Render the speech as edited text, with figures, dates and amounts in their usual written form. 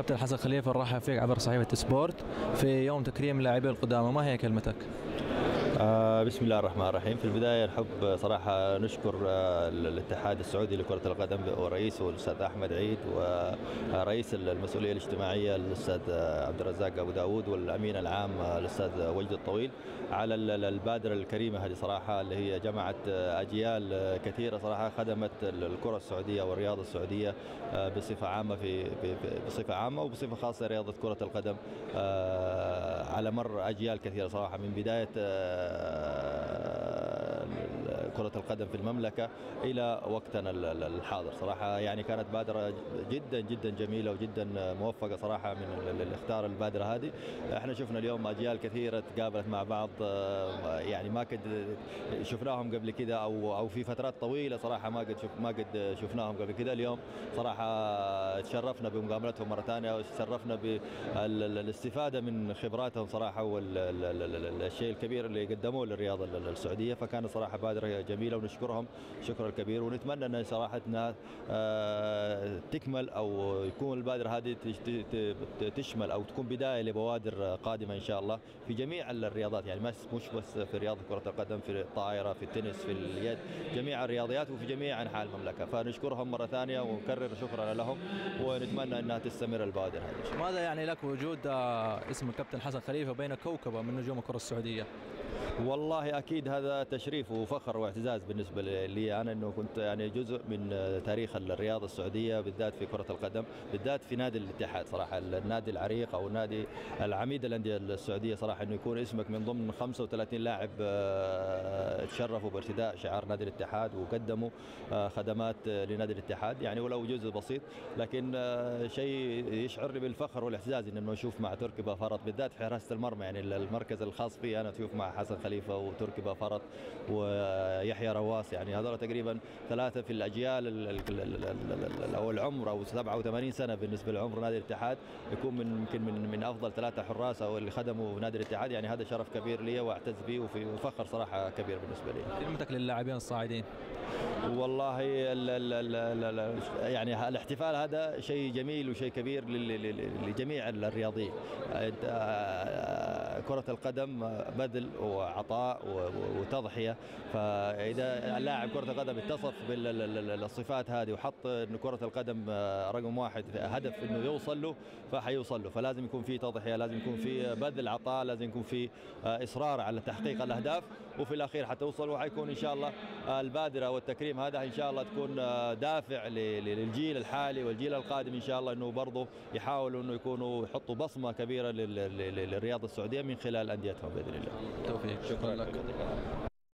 كابتن حسن خليفة، نرحب فيك عبر صحيفة سبورت في يوم تكريم اللاعبين القدامى، ما هي كلمتك؟ بسم الله الرحمن الرحيم. في البداية نحب صراحة نشكر الاتحاد السعودي لكرة القدم ورئيسه الأستاذ أحمد عيد، ورئيس المسؤولية الاجتماعية الأستاذ عبد الرزاق أبو داود، والأمين العام الأستاذ وجد الطويل، على البادرة الكريمة هذه صراحة، اللي هي جمعت أجيال كثيرة صراحة خدمت الكرة السعودية والرياضة السعودية بصفة عامة بصفة عامة وبصفة خاصة رياضة كرة القدم على مر أجيال كثيرة صراحة، من بداية كرة القدم في المملكة إلى وقتنا الحاضر صراحة. يعني كانت بادرة جدا جدا جميلة وجدا موفقة صراحة من اللي اختار البادرة هذه. احنا شفنا اليوم أجيال كثيرة تقابلت مع بعض، يعني ما قد شفناهم قبل كده، أو في فترات طويلة صراحة ما قد شفناهم قبل كده. اليوم صراحة تشرفنا بمقابلتهم مرة ثانية، وتشرفنا بالاستفادة من خبراتهم صراحة، والشيء الكبير اللي قدموه للرياضة السعودية. فكان صراحة بادرة جميلة ونشكرهم شكر الكبير، ونتمنى أن صراحة أنها تكمل، أو يكون البادرة هذه تشمل أو تكون بداية لبوادر قادمة إن شاء الله في جميع الرياضات، يعني مش بس في رياضة كرة القدم، في الطائرة، في التنس، في اليد، جميع الرياضيات وفي جميع أنحاء المملكة. فنشكرهم مرة ثانية ونكرر شكرا لهم، ونتمنى أنها تستمر البادرة هذه. ماذا يعني لك وجود اسم الكابتن حسن خليفة بين كوكبة من نجوم الكرة السعودية؟ والله اكيد هذا تشريف وفخر واعتزاز بالنسبه لي انا، انه كنت يعني جزء من تاريخ الرياضه السعوديه، بالذات في كره القدم، بالذات في نادي الاتحاد صراحه، النادي العريق او النادي العميد الانديه السعوديه صراحه، انه يكون اسمك من ضمن 35 لاعب تشرفوا بارتداء شعار نادي الاتحاد وقدموا خدمات لنادي الاتحاد، يعني ولو جزء بسيط، لكن شيء يشعرني بالفخر والاعتزاز انه اشوف مع تركي بافرط بالذات في حراسه المرمى، يعني المركز الخاص فيه انا اشوف مع حسن خليفة وتركي بافرط ويحيى رواس، يعني هذول تقريبا ثلاثة في الأجيال أو العمر، أو 87 سنة بالنسبة لعمر نادي الاتحاد، يكون يمكن من أفضل ثلاثة حراس أو اللي خدموا نادي الاتحاد. يعني هذا شرف كبير لي وأعتز به وفخر صراحة كبير بالنسبة لي. كلمتك للاعبين الصاعدين؟ والله يعني الاحتفال هذا شيء جميل وشيء كبير لجميع الرياضيين. كرة القدم بذل وعطاء وتضحية، فإذا اللاعب كرة القدم اتصف بالصفات هذه وحط أن كرة القدم رقم واحد هدف أنه يوصل له، فحيوصل له. فلازم يكون في تضحية، لازم يكون في بذل عطاء، لازم يكون في إصرار على تحقيق الأهداف، وفي الأخير حتوصل. وحيكون إن شاء الله البادرة والتكريم هذا إن شاء الله تكون دافع للجيل الحالي والجيل القادم إن شاء الله، أنه برضه يحاولوا أنه يكونوا يحطوا بصمة كبيرة للرياضة السعودية من خلال أنديتهم بإذن الله. توفيق، شكرا لك.